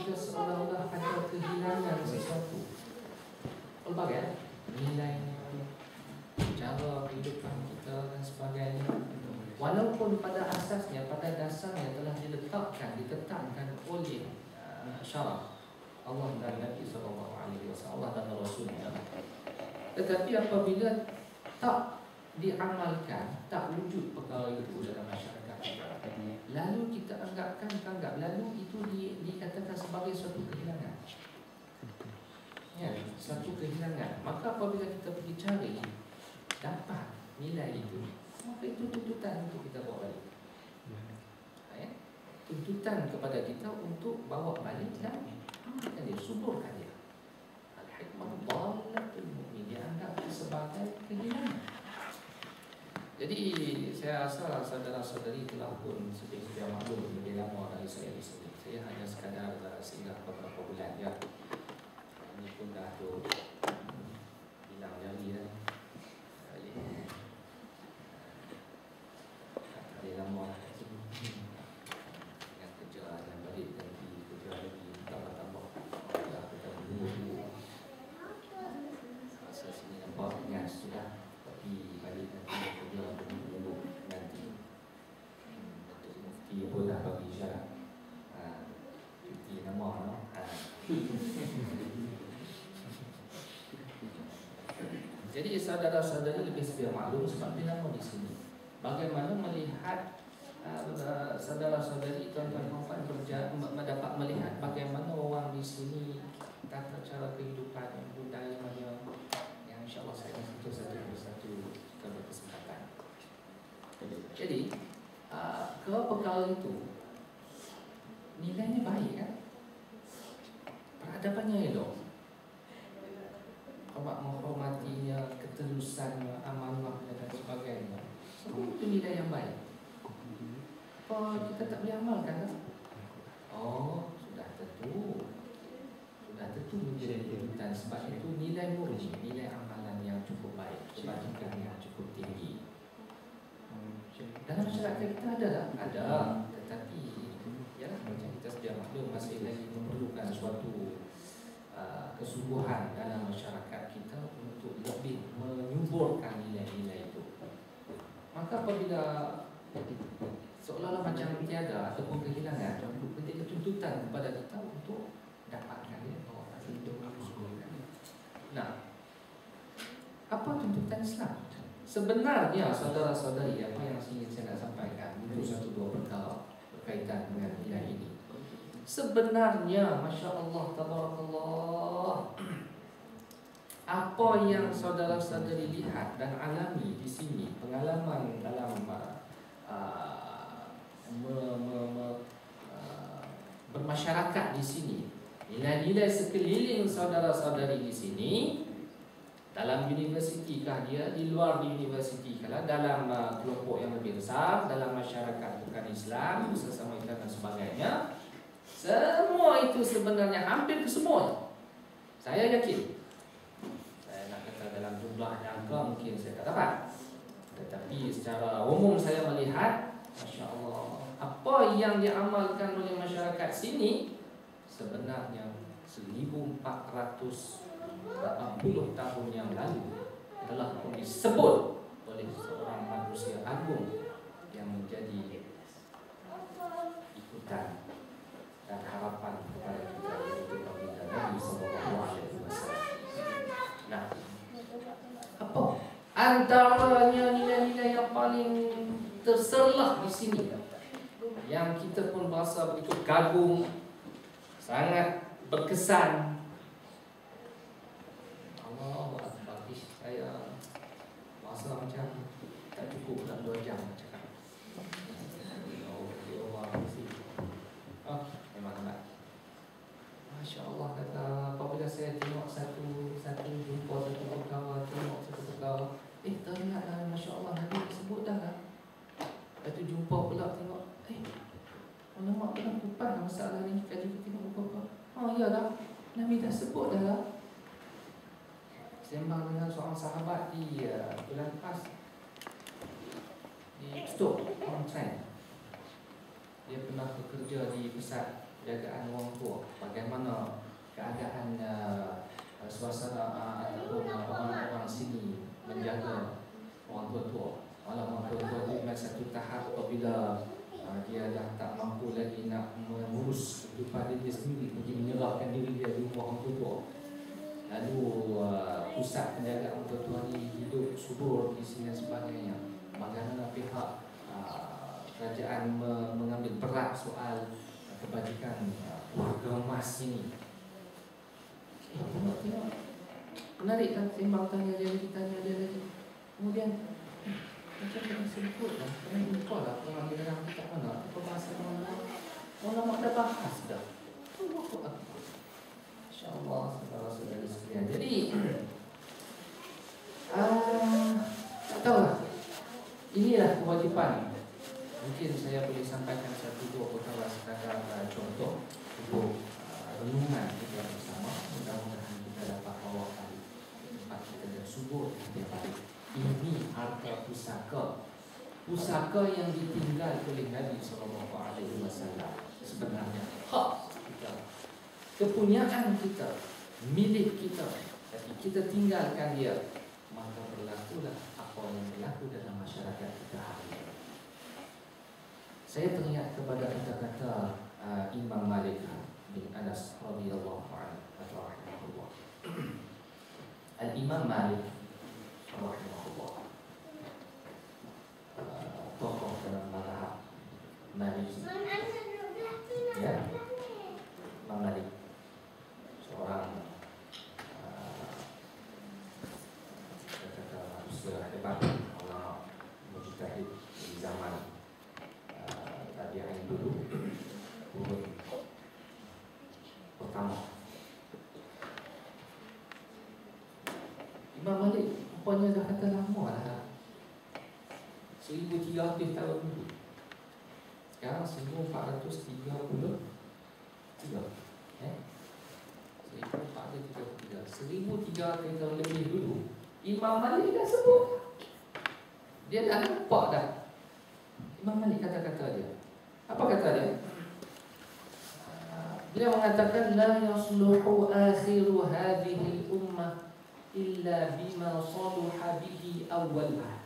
kita seolah-olah ada kehilangan sesuatu. Pelbagai nilainya, cara kehidupan kita dan sebagainya. Walaupun pada asasnya, pada dasarnya telah ditetapkan oleh syarak Allah dan Nabi SAW, Allah dan Rasulnya. Tetapi apabila tak diamalkan, tak wujud perkara itu dalam masyarakat kita, lalu kita anggap, lalu itu dikatakan sebagai suatu kehilangan. Ya, satu kehilangan. Maka apabila kita pergi cari dapat nilai itu, maka itu tuntutan untuk kita bawa balik. Ya, tuntutan kepada kita untuk bawa balik dan amalkan dia, suburkan dia. Al-hikmah dhalatul mu'min, dia anggap sebagai kehilangan. Jadi saya rasa saudara-saudari telah pun sedia maklum lebih lama dari saya di sini. Saya hanya sekadar singgah beberapa bulan ya. Ini pun dah tu hilang jari dah. Tak ada lama kat sini. Dengan kerja dan balik lagi, kerja lagi tambah-tambah. Dah kita dulu. Rasa sini nampak ngas sudah. Tapi balik nanti kerja dulu nanti. Datuk Mufti pun dah bagi syarat. Cuti nama no. Jadi saudara-saudari lebih sedia maklum sebab dia lama di sini. Bagaimana melihat saudara-saudari tuan-tuan mendapat melihat bagaimana orang di sini tata cara kehidupan, budayanya, yang insya-Allah saya akan sentuh satu kita berkesempatan. Jadi perkara itu nilainya baik kan? Peradabannya elok. Awak menghormatinya, ketulusannya, amanahnya dan sebagainya. Semua itu nilai yang baik. Apa kita tak boleh amalkan kan? Oh, sudah tentu menjadi tuntutan. Sebab itu nilai murni, nilai amalan yang cukup baik, kebajikan yang cukup tinggi. Dalam masyarakat kita ada tak? Ada. Tetapi ya, macam kita sedia maklum, masih lagi memerlukan suatu kesungguhan dalam masyarakat kita untuk lebih menyuburkan nilai-nilai itu. Maka apabila seolah-olah macam tiada ataupun kehilangan, menjadi tuntutan kepada kita untuk dapatkan dia. Nah, apa tuntutan Islam? Sebenarnya saudara-saudari, apa yang ingin saya nak sampaikan itu satu dua perkara berkaitan dengan nilai ini. Sebenarnya, Masya Allah, Tabarakallah, apa yang saudara-saudari lihat dan alami di sini, pengalaman dalam bermasyarakat di sini, nilai-nilai sekeliling saudara-saudari di sini, dalam universiti kah dia, di luar universiti kah, dalam kelompok yang lebih besar, dalam masyarakat bukan Islam, sesama Islam dan sebagainya. Semua itu sebenarnya hampir kesemua, saya yakin. Saya nak kata dalam jumlah angka mungkin saya tak dapat, tetapi secara umum saya melihat, Masya Allah, apa yang diamalkan oleh masyarakat sini sebenarnya 1480 tahun yang lalu telah pun disebut oleh seorang manusia agung yang menjadi ikutan dan harapan kepada kita, yaitu baginda Nabi SAW. Nah, apa antaranya nilai-nilai yang paling terserlah di sini, yang kita pun berasa begitu kagum, sangat berkesan. Allah Akbar, saya rasa macam tak cukup nak 2 jam cakap. Oh, memang tak. Masya Allah, kata apabila saya tengok satu jumpa satu perkara, tengok satu perkara, teringat Masya Allah, Nabi sebut dah lah. Lepas tu jumpa pula tengok, ulama pernah kupas masalah ni, kaji kita tengok apa. Oh ya dah, Nabi dah sebut dah lah. Sembang dengan seorang sahabat di bulan lepas di Stoke on Trent. Dia pernah bekerja di pusat jagaan orang tua, bagaimana keadaan suasana ataupun orang-orang sini menjaga orang tua-tua. Orang tua-tua itu memang satu tahap apabila dia dah tak mampu lagi nak mengurus kehidupan dia sendiri, pergi menyerahkan diri dia di rumah orang tua. Lalu pusat penjagaan orang tua ni hidup subur di sini dan sebagainya. Bagaimana pihak kerajaan mengambil berat soal kebajikan keluarga emas ini. Tengok. Menarik kan sembang tanya dia lagi, tanya dia lagi. Kemudian macam yang sebut lah, kena lupa lah pengambil dalam kitab mana, apa bahasa mana. Ulama dah bahas dah. InsyaAllah saudara-saudara sekalian. Jadi tak tahulah. Inilah kewajipan. Mungkin saya boleh sampaikan satu dua perkara sekadar contoh untuk renungan kita bersama. Mudah-mudahan kita dapat bawa balik tempat kita dan subur setiap hari. Ini harta pusaka, pusaka yang ditinggal oleh Nabi SAW. Sebenarnya hak kita, kepunyaan kita, milik kita, tapi kita tinggalkan dia, maka berlakulah apa yang berlaku dalam masyarakat kita hari ini. Saya teringat kepada kata-kata Imam Malik bin Anas radhiyallahu anhu atau rahimahullah. Al-Imam Malik rahimahullah, tokoh dalam mazhab Maliki. Ya, Imam Malik seorang kata-kata usia hebat, ulama mujtahid di zaman tabi'in dulu, turun pertama. Imam Malik rupanya dah kata lama lah, 1300 tahun dulu. Sekarang 1433 1300 tahun lebih dulu Imam Malik dah sebut. Dia dah nampak dah. Imam Malik kata-kata dia. Apa kata dia? Beliau mengatakan la yasluhu akhiru hadhihi ummah illa bima saluha bihi awwalha.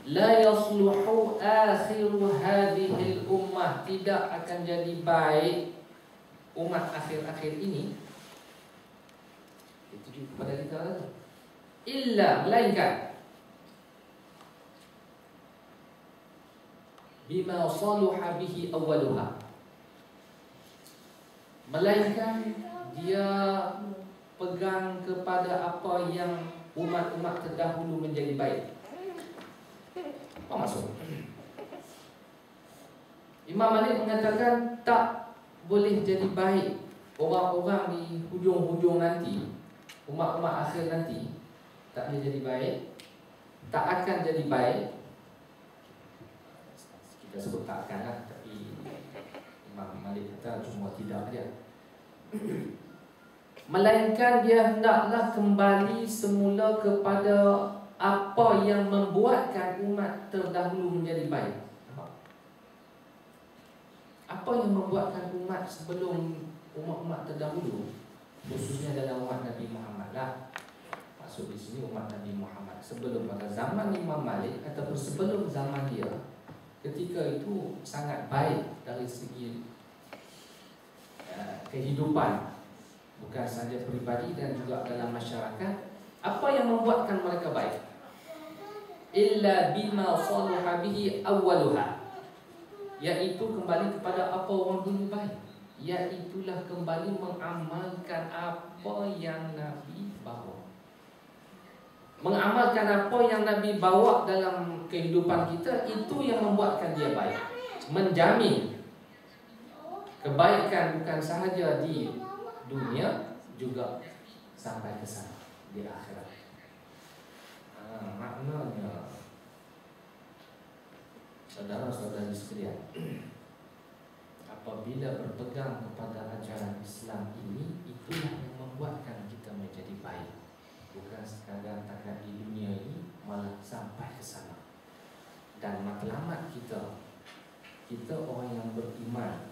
La yasluhu akhiru hadhihi ummah, tidak akan jadi baik umat akhir-akhir ini. Itu kepada kita lah. Illa, melainkan bima saluha bihi awwaluha, melainkan dia pegang kepada apa yang umat-umat terdahulu menjadi baik. Apa maksud? Imam Malik mengatakan tak boleh jadi baik orang-orang di hujung-hujung nanti, umat-umat akhir nanti tak boleh jadi baik, tak akan jadi baik. Kita sebut tak akan lah, tapi Imam Malik kata cuma tidak dia. Melainkan dia hendaklah kembali semula kepada apa yang membuatkan umat terdahulu menjadi baik. Apa yang membuatkan umat sebelum umat-umat terdahulu, khususnya dalam umat Nabi Muhammad lah. Maksud di sini umat Nabi Muhammad sebelum pada zaman Imam Malik ataupun sebelum zaman dia, ketika itu sangat baik dari segi kehidupan, bukan sahaja peribadi dan juga dalam masyarakat. Apa yang membuatkan mereka baik? Illa bima salaha bihi awwaluha, yaitu kembali kepada apa orang dulu baik, yaitulah kembali mengamalkan apa yang Nabi bawa. Mengamalkan apa yang Nabi bawa dalam kehidupan kita, itu yang membuatkan dia baik. Menjamin kebaikan bukan sahaja di dunia, juga sampai ke sana di akhirat. Maknanya, saudara-saudari sekalian, apabila berpegang kepada ajaran Islam ini, itulah yang membuatkan kita menjadi baik. Bukan sekadar takat di dunia ini, malah sampai ke sana. Dan matlamat kita, kita orang yang beriman,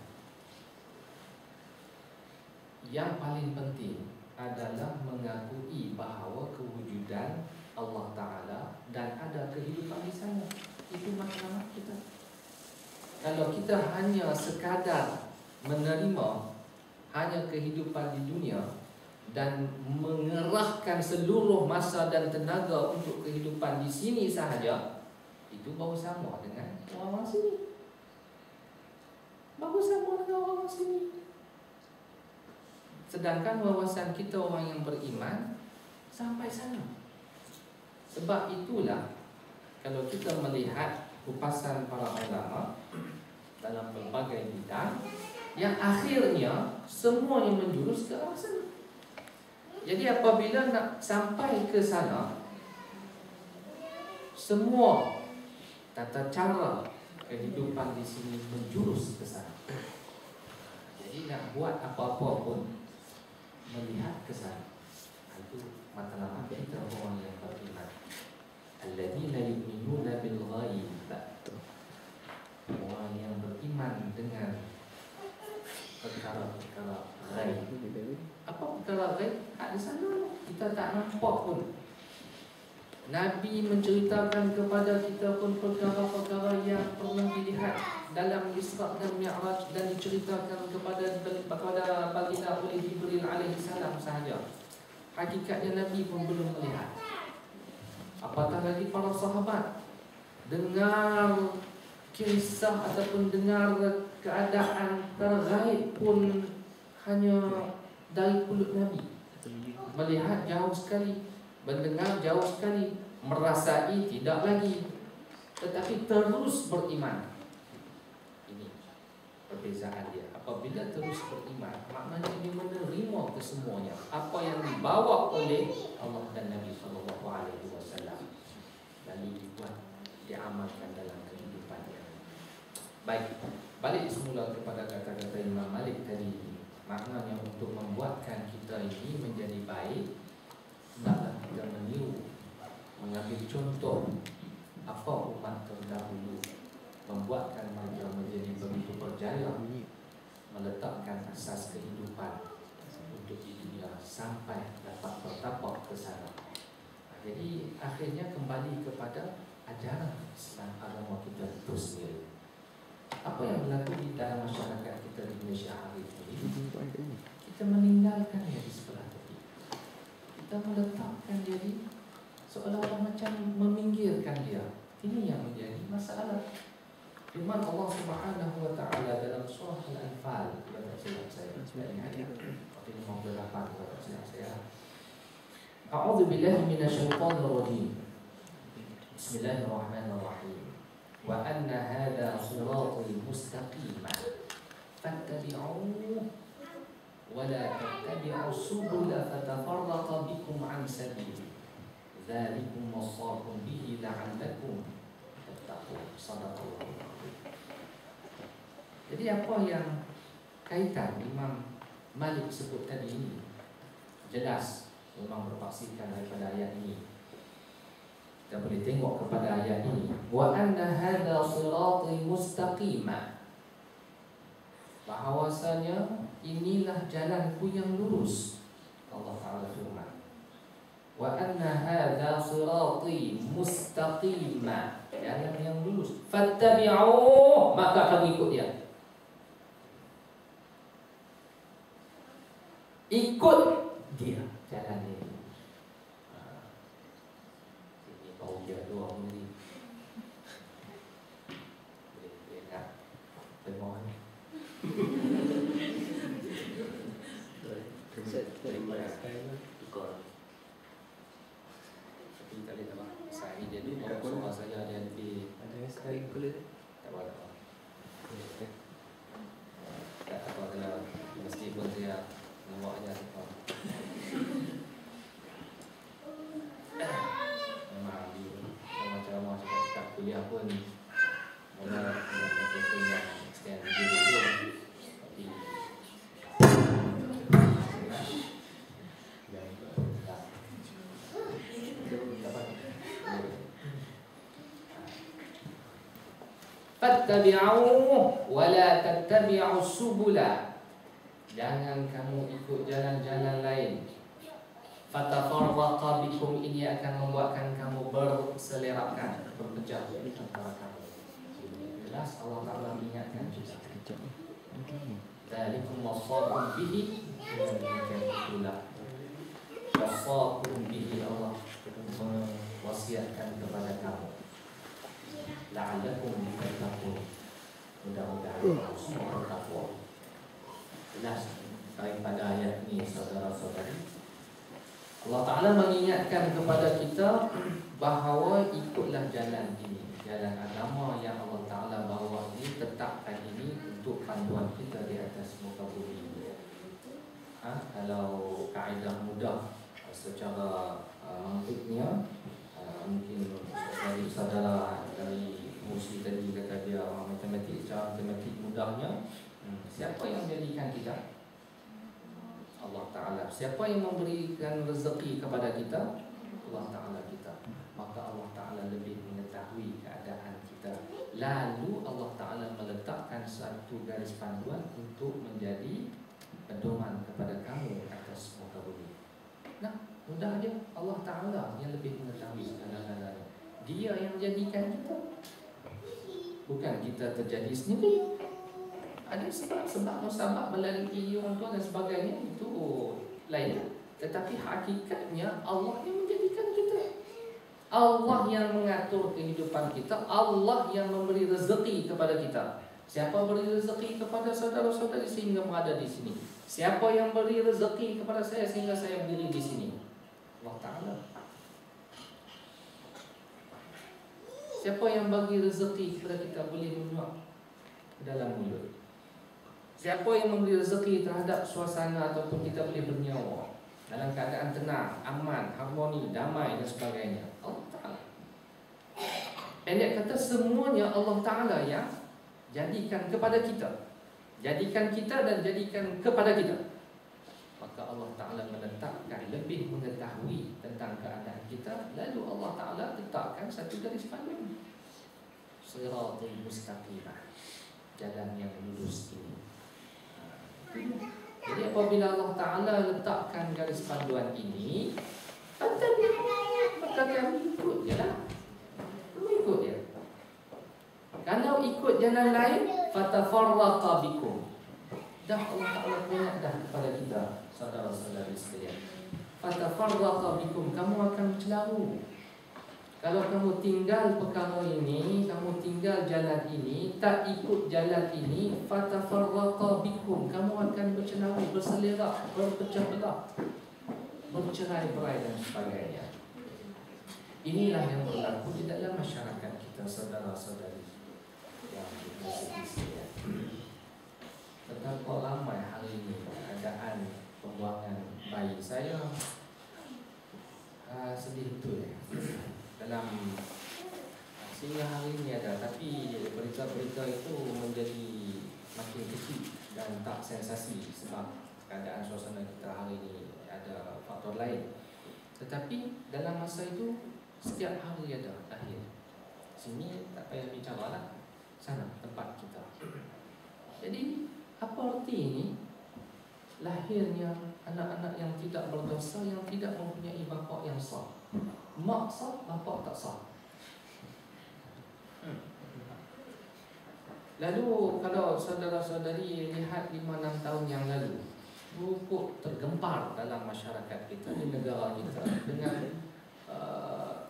yang paling penting adalah mengakui bahawa kewujudan Allah Ta'ala dan ada kehidupan di sana. Itu matlamat kita. Kalau kita hanya sekadar menerima hanya kehidupan di dunia dan mengerahkan seluruh masa dan tenaga untuk kehidupan di sini sahaja, itu baru sama dengan orang sini. Baru sama dengan orang sini. Sedangkan wawasan kita orang yang beriman sampai sana. Sebab itulah kalau kita melihat kupasan para ulama dalam berbagai bidang, yang akhirnya semuanya menjurus ke arah sana. Jadi apabila nak sampai ke sana, semua tata cara kehidupan di sini menjurus ke sana. Jadi nak buat apa-apa pun melihat ke sana. Itu matlamat kita orang yang beriman. Alladzina yu'minuna bil ghaib. Orang yang beriman dengan perkara-perkara ghaib. Apa perkara ghaib? Ada sana, kita tak nampak pun. Nabi menceritakan kepada kita pun perkara-perkara yang pernah dilihat dalam Isra dan Mi'raj dan diceritakan kepada baginda oleh Jibril alaihi salam sahaja. Hakikatnya Nabi pun belum melihat. Apatah lagi para sahabat dengar kisah ataupun dengar keadaan tergaib pun hanya dari mulut Nabi. Melihat jauh sekali, mendengar jauh sekali, merasai tidak lagi, tetapi terus beriman. Ini perbezaan dia. Apabila terus beriman, maknanya dia menerima kesemuanya apa yang dibawa oleh Allah dan Nabi SAW, lalu dibuat, diamalkan dalam kehidupannya. Baik, balik semula kepada kata-kata Imam Malik tadi. Maknanya untuk membuatkan kita ini menjadi baik, hendaklah kita meniru, mengambil contoh apa umat terdahulu, membuatkan mereka menjadi begitu berjaya, meletakkan asas kehidupan untuk di dunia sampai dapat bertapak ke sana. Jadi akhirnya kembali kepada ajaran Islam agama kita itu sendiri. Apa yang berlaku di dalam masyarakat kita di Malaysia hari ini, kita meninggalkannya di sebelah tepi. Kita meletakkan dia di seolah-olah macam meminggirkan dia. Ini yang menjadi masalah. Firman Allah Subhanahu wa taala dalam surah Al-Anfal, kalau silap saya ayat 58 kalau silap saya. A'udzu billahi minasyaitonir rajim. Bismillahirrahmanirrahim. Wa anna hadha siratal mustaqim fattabi'uhu wa la tattabi'us subula fatafarraqa bikum 'an sabili. Dzalikum wasaqum bihi la'allakum tattaqun. Shadaqallahu. Jadi apa yang kaitan Imam Malik sebut tadi ini jelas memang berpaksikan daripada ayat ini. Kita boleh tengok kepada ayat ini. Wa anna hadha sirati mustaqima. Bahawasanya inilah jalanku yang lurus. Allah Ta'ala firman. Wa anna hadha sirati mustaqima. Jalan yang lurus. Fattabi'uh, maka kamu ikut dia. Ikut dia jalan ini. Ini bau dia dua ini. Boleh nak tengok ni. Tukar. Tapi tak boleh apa. Saya dia dulu suara saya dia lebih ada sekali kulit. Tak apa. Tak apa kalau meskipun dia namanya apa. Memang di macam-macam cakap kuliah pun mula dengan yang extend dulu tapi fattabi'uhu wa la tattabi'us subula. Jangan kamu ikut jalan-jalan lain. Fatafarraqa bikum, ini akan membuatkan kamu berselerakkan, berpecah antara kamu. Jelas Allah Ta'ala mengingatkan kita. Dzalikum wasaqum bihi, demikian itulah wasaqum bihi, Allah mewasiatkan kepada kamu. La'allakum tattaqun, mudah-mudahan kamu semua bertakwa. Jelas daripada ayat ini, saudara-saudari, Allah Ta'ala mengingatkan kepada kita bahawa ikutlah jalan ini, jalan agama yang Allah Ta'ala bawa ini, tetapkan ini untuk panduan kita di atas muka bumi ini. Kalau kaedah mudah secara mantiknya, mungkin dari saudara dari Musi tadi kata dia matematik, cara matematik mudahnya, siapa yang menjadikan kita? Allah Ta'ala. Siapa yang memberikan rezeki kepada kita? Allah Ta'ala kita. Maka Allah Ta'ala lebih mengetahui keadaan kita. Lalu Allah Ta'ala meletakkan satu garis panduan untuk menjadi pedoman kepada kamu atas muka bumi. Nah, mudah aja. Allah Ta'ala yang lebih mengetahui segala-galanya. Dia yang jadikan kita, bukan kita terjadi sendiri. Ada sebab musabab melalui orang tua dan sebagainya, itu lain. Tetapi hakikatnya Allah yang menjadikan kita. Allah yang mengatur kehidupan kita. Allah yang memberi rezeki kepada kita. Siapa beri rezeki kepada saudara-saudari sehingga berada di sini? Siapa yang beri rezeki kepada saya sehingga saya berdiri di sini? Allah Ta'ala. Siapa yang bagi rezeki kepada kita boleh menyuap dalam mulut? Siapa yang memberi rezeki terhadap suasana ataupun kita boleh bernyawa dalam keadaan tenang, aman, harmoni, damai dan sebagainya? Allah Ta'ala. Pendek kata, semuanya Allah Ta'ala yang jadikan kepada kita. Jadikan kita dan jadikan kepada kita. Maka Allah Ta'ala meletakkan, lebih mengetahui tentang keadaan kita. Lalu Allah Ta'ala letakkan satu garis panduan. Shiratul mustaqimah, jalan yang lurus ini. Jadi apabila Allah Ta'ala letakkan garis panduan ini, maka kami ikut je lah. Kami ikut je. Kalau ikut jalan lain, fatafarraqa bikum. Dah Allah Ta'ala punya dah kepada kita, saudara-saudari sekalian. Fatafarraqa bikum, kamu akan bercelaru. Kalau kamu tinggal perkara ini, kamu tinggal jalan ini, tak ikut jalan ini, fatafarraqa bikum, kamu akan bercelaru, berselerak, berpecah belah, bercerai-berai dan sebagainya. Inilah yang berlaku di dalam masyarakat kita, saudara-saudari yang bersedia. Betapa ramai hari ini keadaan pembuangan bayi. Saya sedih betul ya. Dalam sehingga hari ini ada, tapi berita-berita itu menjadi makin kecil dan tak sensasi sebab keadaan suasana kita hari ini ada faktor lain. Tetapi dalam masa itu setiap hari ada lahir. Sini tak payah bicara lah, sana tempat kita. Jadi apa arti ini? Lahirnya anak-anak yang tidak berdosa, yang tidak mempunyai bapa yang sah. Mak sah, bapa tak sah. Lalu kalau saudara-saudari lihat 5-6 tahun yang lalu, rukuk tergempar dalam masyarakat kita, di negara kita, dengan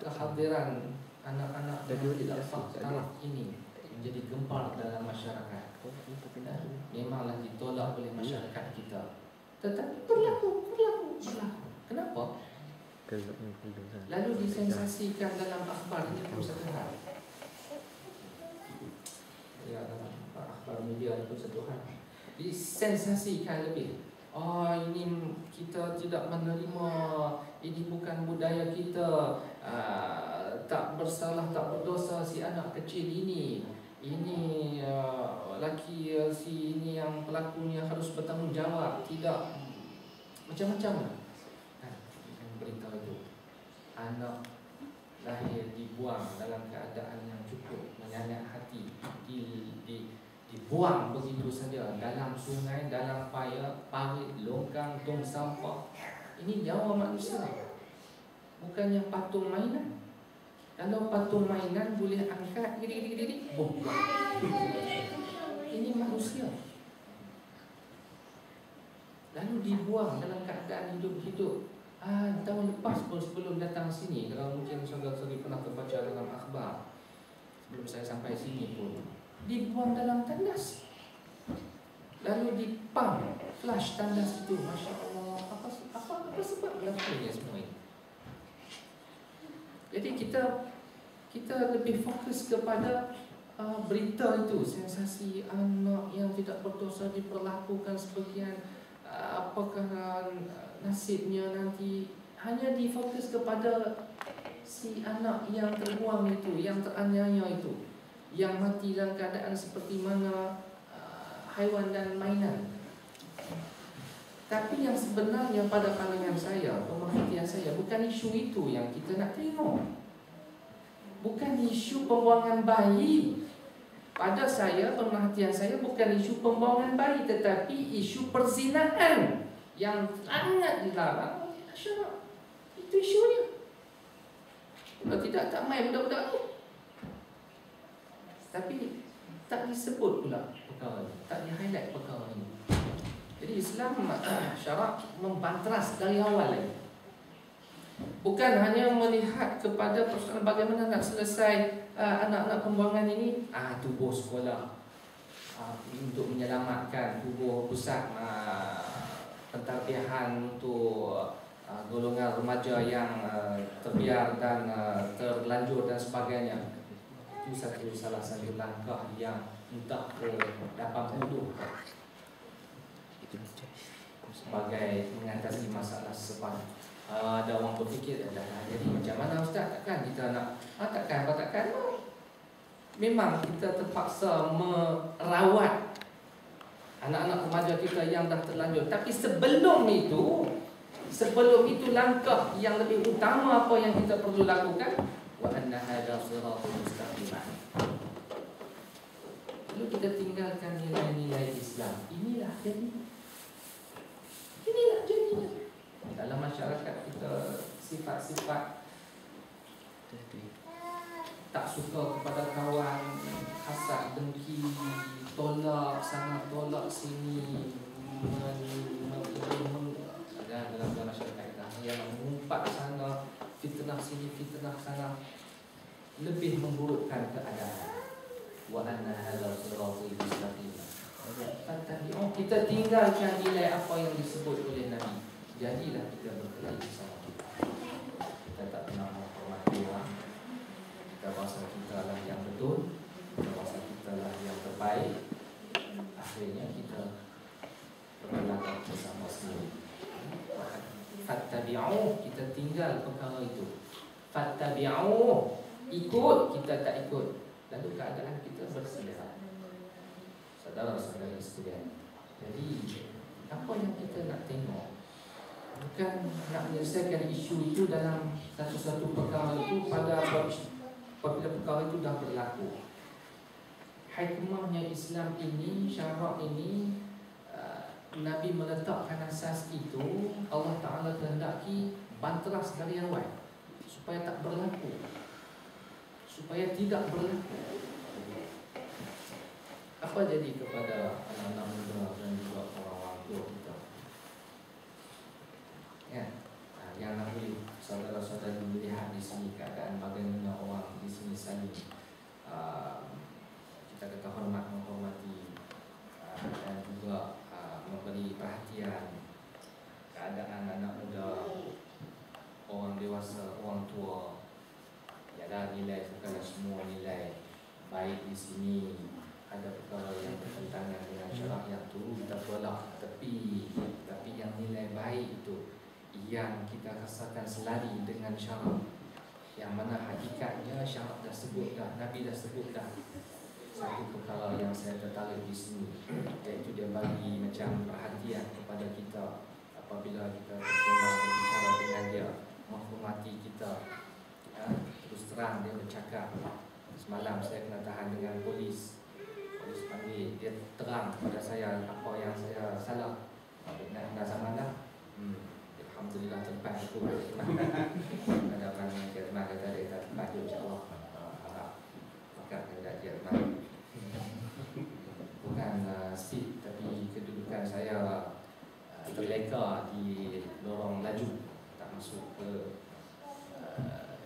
kehadiran anak-anak yang tidak sah taraf ini menjadi gempar dalam masyarakat. Memanglah ditolak oleh masyarakat kita, tetapi berlaku. Kenapa? Lalu disensasikan dalam akhbar. Ini pun satu hal. Ya, dalam akhbar media itu satu hal. Disensasikan lebih. Oh, ini kita tidak menerima, ini bukan budaya kita, tak bersalah, tak berdosa si anak kecil ini. Ini laki si ini yang pelakunya harus bertanggungjawab. Tidak, macam-macam. Berita itu, anak lahir dibuang dalam keadaan yang cukup menyayat hati, dibuang begitu saja dalam sungai, dalam parit, longkang, tong sampah. Ini nyawa manusia, bukan yang patung mainan. Kalau patung mainan boleh angkat gini-gini, bukan. Ini manusia. Lalu dibuang dalam keadaan hidup-hidup. Tahun lepas pun sebelum datang sini, kalau mungkin saudara-saudari pernah terbaca dalam akhbar, sebelum saya sampai sini pun dibuang dalam tandas, lalu dipam flash tandas itu. Masya Allah, apa sebab berlakunya semua ini? Jadi kita lebih fokus kepada berita itu, sensasi anak yang tidak berdosa diperlakukan sebagian, apakah nasibnya nanti. Hanya difokus kepada si anak yang terbuang itu, yang teraniaya itu, yang mati dalam keadaan seperti mana haiwan dan mainan. Tapi yang sebenarnya pada pandangan saya, pemerhatian saya, bukan isu itu yang kita nak tengok. Bukan isu pembuangan bayi. Pada saya, pemerhatian saya bukan isu pembuangan bayi, tetapi isu perzinaan yang sangat dilarang oleh syarak. Itu isunya. Kalau tidak, tak main budak-budak tu. Tapi tak disebut pula perkara ini, tak di-highlight perkara ini. Jadi Islam syarak membantras dari awal lagi. Bukan hanya melihat kepada persoalan bagaimana nak selesai anak-anak pembuangan ini, tubuh sekolah untuk menyelamatkan tubuh pusat pentarbiahan untuk golongan remaja yang terbiar dan terlanjur dan sebagainya. Itu salah satu langkah yang entah ke 80 sebagai mengatasi masalah sebab ada orang berfikir jadi macam mana Ustaz, takkan kita nak takkan memang kita terpaksa merawat anak-anak remaja kita yang dah terlanjur. Tapi sebelum itu langkah yang lebih utama apa yang kita perlu lakukan, wa anna hadza siratal mustaqim. Lalu kita tinggalkan nilai-nilai Islam. Inilah jadinya dalam masyarakat kita, sifat-sifat tak suka kepada kawan, hasad, dengki, tolak sana, tolak sini, dalam masyarakat kita yang mengumpat sana, fitnah sini, fitnah sana, lebih memburukkan keadaan. Wa anna hadza siratal mustaqim. Kita tinggalkan nilai apa yang disebut oleh Nabi. Jadilah kita berkelahi sama kita. Kita tak pernah menghormati orang. Kita rasa kita lah yang betul, kita rasa kita lah yang terbaik. Akhirnya kita berkelakar bersama sendiri. Fattabi'u, kita tinggal perkara itu. Fattabi'u, ikut, kita tak ikut. Lalu keadaan kita berselerak. Saudara-saudara sekalian, jadi apa yang kita nak tengok, bukan nak menyelesaikan isu itu dalam satu-satu perkara itu pada apabila perkara itu dah berlaku. Hikmahnya Islam ini, syarak ini, Nabi meletakkan asas itu. Allah Ta'ala kehendaki bantras dari awal supaya tak berlaku, supaya tidak berlaku. Apa jadi kepada anak-anak muda dan juga orang-orang tua kita? Ya, yang boleh saudara-saudara melihat di sini keadaan bagaimana orang di sini saling kita kata menghormati dan juga memberi perhatian keadaan anak muda, orang dewasa, orang tua. Ialah nilai, bukanlah semua nilai baik di sini. Ada perkara yang bertentangan dengan syarak yang turun kita tolak, tapi yang nilai baik itu yang kita rasakan selari dengan syarak, yang mana hakikatnya syarak dah sebut dah, Nabi dah sebut dah. Satu perkara yang saya tertarik di sini, iaitu dia bagi macam perhatian kepada kita apabila kita bersama berbicara dengan dia, menghormati kita. Terus terang dia bercakap. Semalam saya kena tahan dengan polis panggil, dia terang kepada saya apa yang saya salah. Nak sama dah. Alhamdulillah tempat itu. Ada orang yang Jerman kata dia kata baju insya-Allah. Agak pakai kerja Jerman. Bukan speed, tapi kedudukan saya terleka di lorong laju, tak masuk ke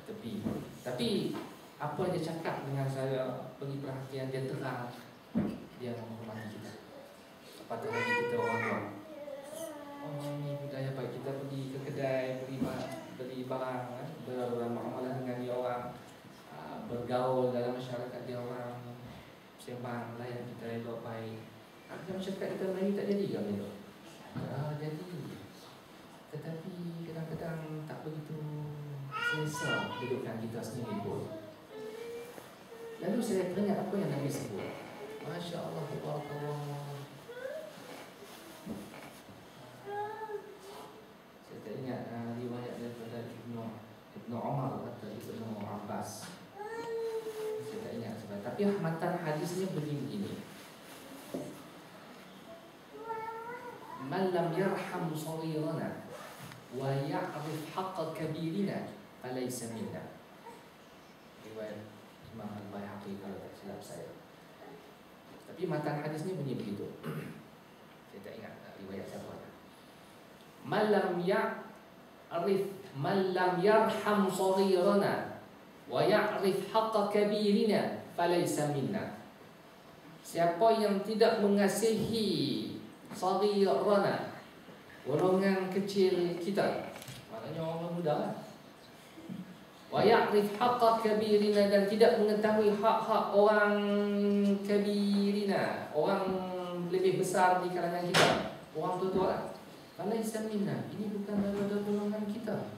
tepi. Tapi apa dia cakap dengan saya, beri perhatian, dia terang, dia menghormati kita. Apatah lagi kita orang, oh ini budaya baik, kita pergi ke kedai beli barang, bermuamalah dengan dia orang, bergaul dalam masyarakat dia orang, sembang, layan kita elok baik. Dalam masyarakat kita Melayu tak jadi kan elok? Jadi, tetapi kadang-kadang tak begitu selesa kehidupan kita sendiri pun. Lalu saya teringat apa yang Nabi sebut. Masya Allah, Tabarakallah. Saya tak ingat riwayat daripada Ibnu Umar atau Ibnu Abbas. Saya tak ingat sebab. Tapi matan hadisnya begini. Man lam yarham saghirana wa ya'rif haqqa kabirina falaysa minna. Riwayat Imam Al-Baihaqi kalau tak silap saya. Tapi matan hadisnya bunyi begitu. Saya tak ingat riwayat siapa. Man lam yarham saghirana wa ya'rif haqqa kabirina falaysa minna. Siapa yang tidak mengasihi saghirana, golongan kecil kita, maknanya orang muda kan? Wa ya'rif haqqa kabirina, dan tidak mengetahui hak-hak orang kabirina, orang lebih besar di kalangan kita, orang tua-tua lah. Falaysa minna, ini bukan daripada golongan kita.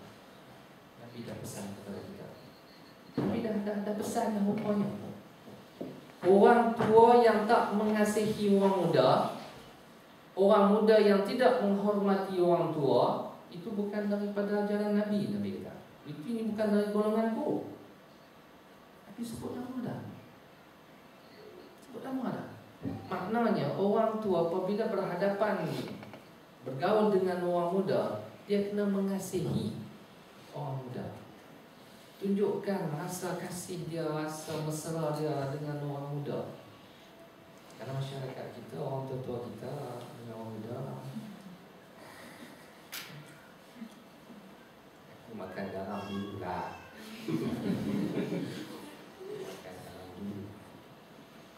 Nabi dah pesan kepada kita. Nabi dah pesan rupanya. Orang tua yang tak mengasihi orang muda, orang muda yang tidak menghormati orang tua, itu bukan daripada ajaran Nabi. Nabi kata, ini bukan dari golonganku. Tapi sebut nama dah. Sebut nama dah. Maknanya orang tua apabila berhadapan, bergaul dengan orang muda, dia kena mengasihi orang muda. Tunjukkan rasa kasih dia, rasa mesra dia dengan orang muda. Karena masyarakat kita, orang tua-tua kita dengan orang muda, aku makan garam dulu lah. Makan garam dulu.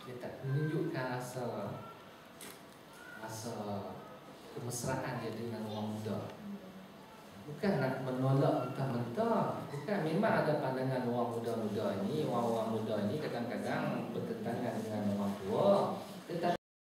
Dia tak menunjukkan rasa kemesraan dia dengan orang muda. Bukan nak menolak mentah-mentah. Bukan, memang ada pandangan orang muda-muda ni, orang-orang muda ni kadang-kadang